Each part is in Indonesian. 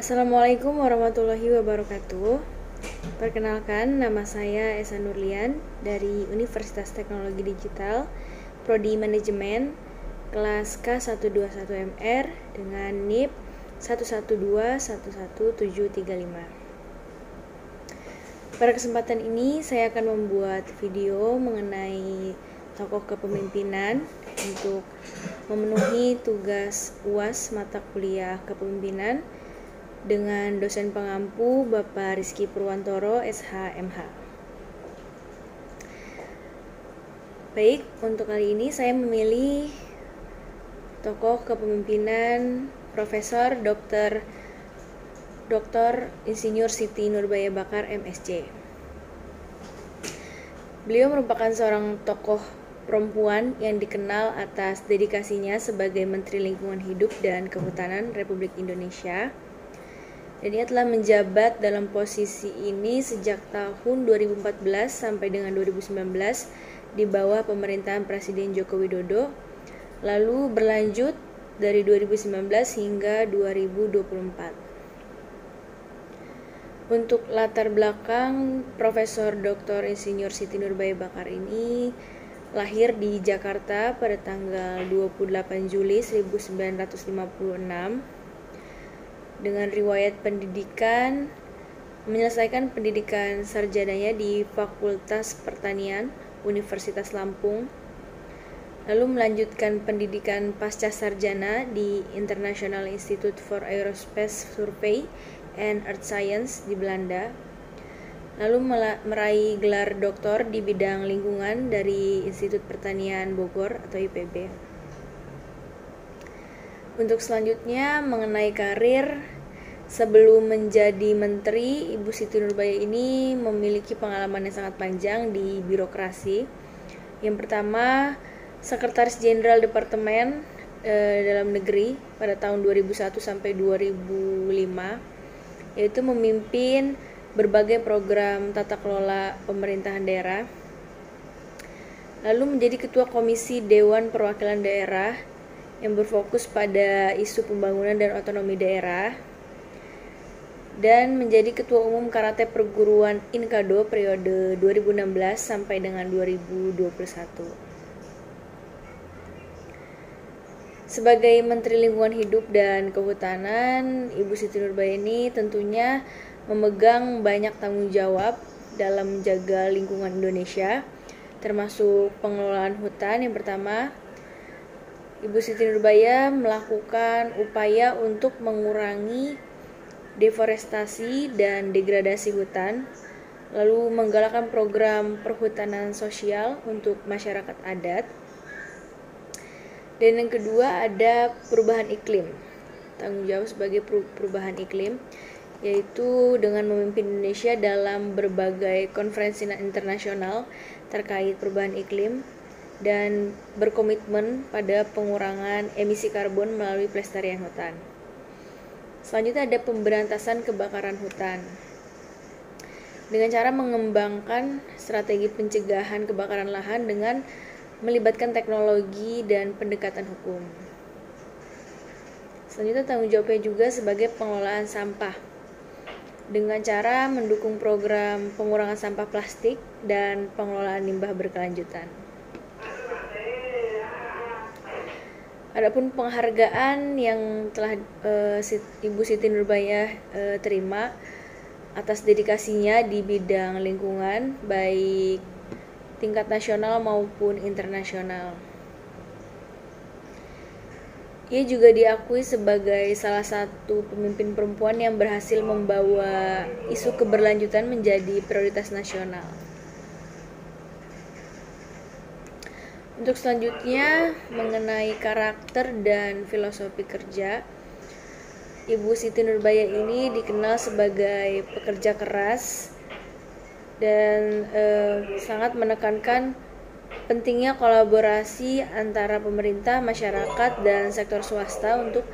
Assalamualaikum warahmatullahi wabarakatuh. Perkenalkan, nama saya Esa Nurlian dari Universitas Teknologi Digital, Prodi Manajemen, kelas K121MR dengan NIP 112111735. Pada kesempatan ini saya akan membuat video mengenai tokoh kepemimpinan untuk memenuhi tugas UAS mata kuliah kepemimpinan dengan dosen pengampu Bapak Rizky Purwantoro, SH.MH. Baik, untuk kali ini saya memilih tokoh kepemimpinan Profesor Dr. Insinyur Siti Nurbaya Bakar, MSc. Beliau merupakan seorang tokoh perempuan yang dikenal atas dedikasinya sebagai Menteri Lingkungan Hidup dan Kehutanan Republik Indonesia. Dan ia telah menjabat dalam posisi ini sejak tahun 2014 sampai dengan 2019 di bawah pemerintahan Presiden Joko Widodo, lalu berlanjut dari 2019 hingga 2024. Untuk latar belakang Profesor Dr. Insinyur Siti Nurbaya Bakar ini lahir di Jakarta pada tanggal 28 Juli 1956 dengan riwayat pendidikan, menyelesaikan pendidikan sarjananya di Fakultas Pertanian Universitas Lampung, lalu melanjutkan pendidikan pasca sarjana di International Institute for Aerospace Survey and Earth Science di Belanda, lalu meraih gelar doktor di bidang lingkungan dari Institut Pertanian Bogor atau IPB. Untuk selanjutnya mengenai karir, sebelum menjadi menteri, Ibu Siti Nurbaya ini memiliki pengalaman yang sangat panjang di birokrasi. Yang pertama, Sekretaris Jenderal Departemen Dalam Negeri pada tahun 2001 sampai 2005, yaitu memimpin berbagai program tata kelola pemerintahan daerah. Lalu menjadi Ketua Komisi Dewan Perwakilan Daerah yang berfokus pada isu pembangunan dan otonomi daerah, dan menjadi Ketua Umum Karate Perguruan Inkado periode 2016 sampai dengan 2021. Sebagai Menteri Lingkungan Hidup dan Kehutanan, Ibu Siti Nurbaya ini tentunya memegang banyak tanggung jawab dalam menjaga lingkungan Indonesia, termasuk pengelolaan hutan. Yang pertama, Ibu Siti Nurbaya melakukan upaya untuk mengurangi deforestasi dan degradasi hutan, lalu menggalakkan program perhutanan sosial untuk masyarakat adat. Dan yang kedua ada perubahan iklim, tanggung jawab sebagai perubahan iklim, yaitu dengan memimpin Indonesia dalam berbagai konferensi internasional terkait perubahan iklim dan berkomitmen pada pengurangan emisi karbon melalui pelestarian hutan. Selanjutnya ada pemberantasan kebakaran hutan dengan cara mengembangkan strategi pencegahan kebakaran lahan dengan melibatkan teknologi dan pendekatan hukum. Selanjutnya tanggung jawabnya juga sebagai pengelolaan sampah dengan cara mendukung program pengurangan sampah plastik dan pengelolaan limbah berkelanjutan. Adapun penghargaan yang telah Ibu Siti Nurbaya terima atas dedikasinya di bidang lingkungan, baik tingkat nasional maupun internasional. Ia juga diakui sebagai salah satu pemimpin perempuan yang berhasil membawa isu keberlanjutan menjadi prioritas nasional. Untuk selanjutnya mengenai karakter dan filosofi kerja, Ibu Siti Nurbaya ini dikenal sebagai pekerja keras dan sangat menekankan pentingnya kolaborasi antara pemerintah, masyarakat, dan sektor swasta untuk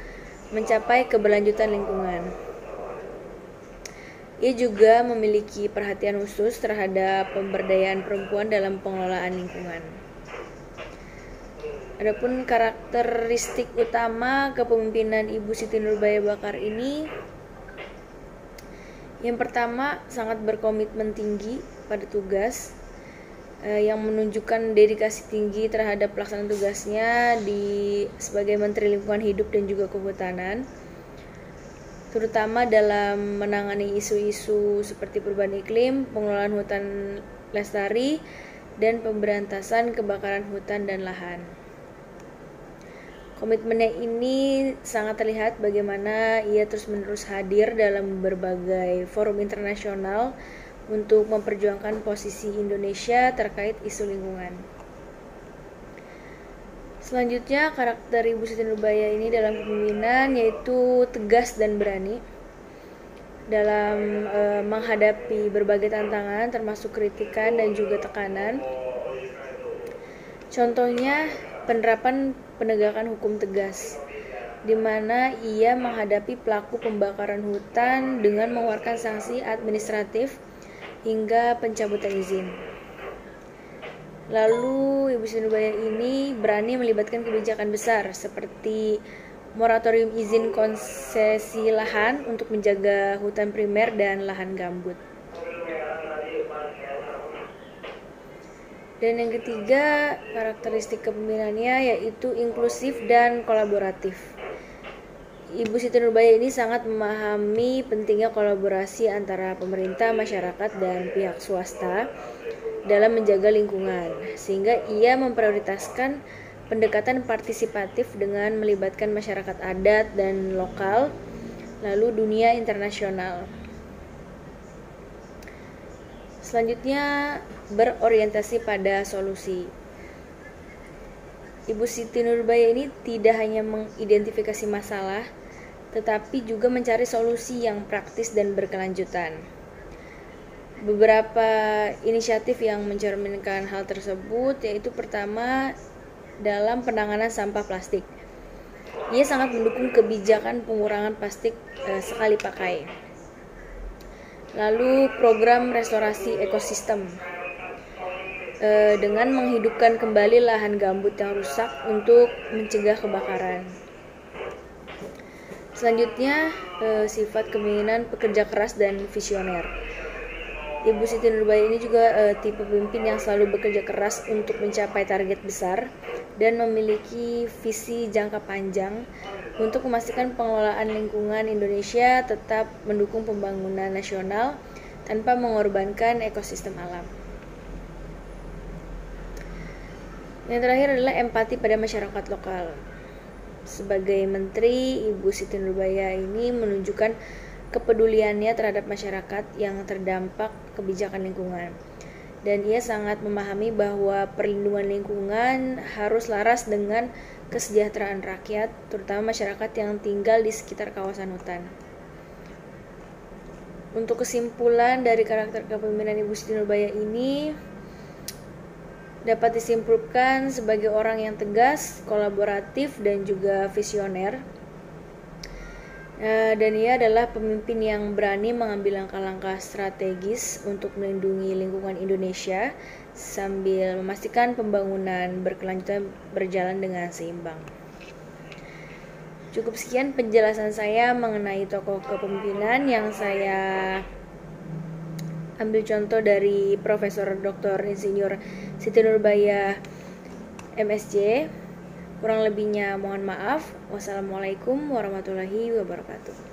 mencapai keberlanjutan lingkungan. Ia juga memiliki perhatian khusus terhadap pemberdayaan perempuan dalam pengelolaan lingkungan. Adapun karakteristik utama kepemimpinan Ibu Siti Nurbaya Bakar ini Yang pertama, sangat berkomitmen tinggi pada tugas, yang menunjukkan dedikasi tinggi terhadap pelaksanaan tugasnya sebagai Menteri Lingkungan Hidup dan juga Kehutanan, terutama dalam menangani isu-isu seperti perubahan iklim, pengelolaan hutan lestari, dan pemberantasan kebakaran hutan dan lahan. Komitmennya ini sangat terlihat bagaimana ia terus-menerus hadir dalam berbagai forum internasional untuk memperjuangkan posisi Indonesia terkait isu lingkungan. Selanjutnya, karakter Ibu Siti Nurbaya ini dalam kepemimpinan yaitu tegas dan berani dalam menghadapi berbagai tantangan termasuk kritikan dan juga tekanan. Contohnya, penerapan penegakan hukum tegas, di mana ia menghadapi pelaku pembakaran hutan dengan mengeluarkan sanksi administratif hingga pencabutan izin. Lalu Ibu Siti Nurbaya ini berani melibatkan kebijakan besar seperti moratorium izin konsesi lahan untuk menjaga hutan primer dan lahan gambut. Dan yang ketiga, karakteristik kepemimpinannya yaitu inklusif dan kolaboratif. Ibu Siti Nurbaya ini sangat memahami pentingnya kolaborasi antara pemerintah, masyarakat, dan pihak swasta dalam menjaga lingkungan, sehingga ia memprioritaskan pendekatan partisipatif dengan melibatkan masyarakat adat dan lokal, lalu dunia internasional. Selanjutnya, berorientasi pada solusi. Ibu Siti Nurbaya ini tidak hanya mengidentifikasi masalah, tetapi juga mencari solusi yang praktis dan berkelanjutan. Beberapa inisiatif yang mencerminkan hal tersebut yaitu pertama, dalam penanganan sampah plastik. Ia sangat mendukung kebijakan pengurangan plastik sekali pakai. Lalu program restorasi ekosistem dengan menghidupkan kembali lahan gambut yang rusak untuk mencegah kebakaran. Selanjutnya, sifat kepemimpinan pekerja keras dan visioner. Ibu Siti Nurbaya ini juga tipe pemimpin yang selalu bekerja keras untuk mencapai target besar dan memiliki visi jangka panjang untuk memastikan pengelolaan lingkungan Indonesia tetap mendukung pembangunan nasional tanpa mengorbankan ekosistem alam. Yang terakhir adalah empati pada masyarakat lokal. Sebagai menteri, Ibu Siti Nurbaya ini menunjukkan kepeduliannya terhadap masyarakat yang terdampak kebijakan lingkungan. Dan ia sangat memahami bahwa perlindungan lingkungan harus laras dengan kesejahteraan rakyat, terutama masyarakat yang tinggal di sekitar kawasan hutan. Untuk kesimpulan dari karakter kepemimpinan Ibu Siti Nurbaya ini dapat disimpulkan sebagai orang yang tegas, kolaboratif, dan juga visioner. Dan ia adalah pemimpin yang berani mengambil langkah-langkah strategis untuk melindungi lingkungan Indonesia sambil memastikan pembangunan berkelanjutan berjalan dengan seimbang. Cukup sekian penjelasan saya mengenai tokoh kepemimpinan yang saya ambil contoh dari Profesor Dr. Insinyur Siti Nurbaya MSc. Kurang lebihnya mohon maaf. Wassalamualaikum warahmatullahi wabarakatuh.